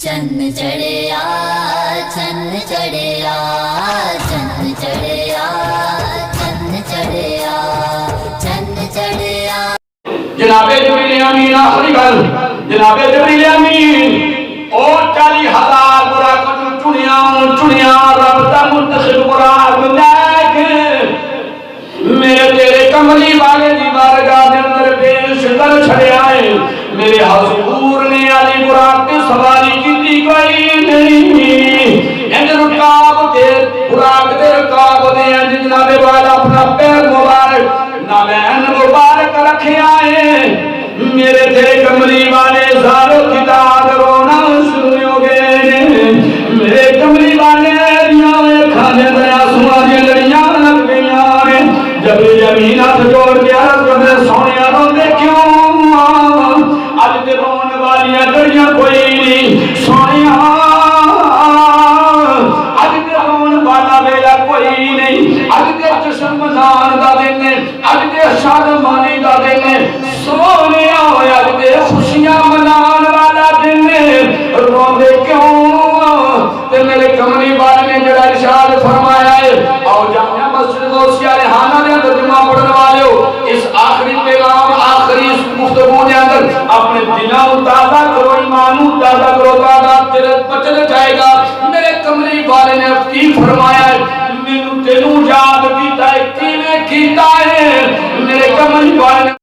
چند چڑھیا چند چڑھیا چند چڑھیا چند چڑھیا چند چڑھیا جناب جبریل امین آخری گل جناب جبریل امین او 40,000 براق چنیا رب دا منتخب براق لے کے میرے تیرے کملی والے دی بارگاہ دے اندر پیش کر چھڑے آئے میرے حضور نے علی براق کی سواری کی کوئی نہیں انج رکاب دے براق دے رکاب دے انج جناب والا اپنا پیر مبارک نالین مبارک رکھے آئے میرے تیرے کملی والے زارو کی داد رونا شروع ہو گئے میرے کملی والے دیاں کھانے دریا سوا دی لڑیاں لگ گئیاں جب زمین ہاتھ جوڑ کے عرض کرنے سونیا روندے کیوں اج تے رون والیاں لڑیاں کوئی نہیں سونیا اج تے رون والا ویلا کوئی نہیں اج تے جشن منان دا دن اج تے شادمانی دا دن سونیا اج تے خوشیاں منان والا دن روندے کیوں تے میرے کملی والے نے جڑا ارشاد فرمایا ہے او جامعہ مسجد غوثیہ ریحانہ دے اندر جمعہ پڑھن والے اس آخری پیغام آخری اس گفتگو دے اندر اپنے دلوں تازہ کرو ایمانوں تازہ کرو تازہ تیرے بچل جائے گا میرے کملی والے نے کی فرمایا ہے مینوں تینوں یاد کیتا ہے کیویں کیتا ہے میرے کملی والے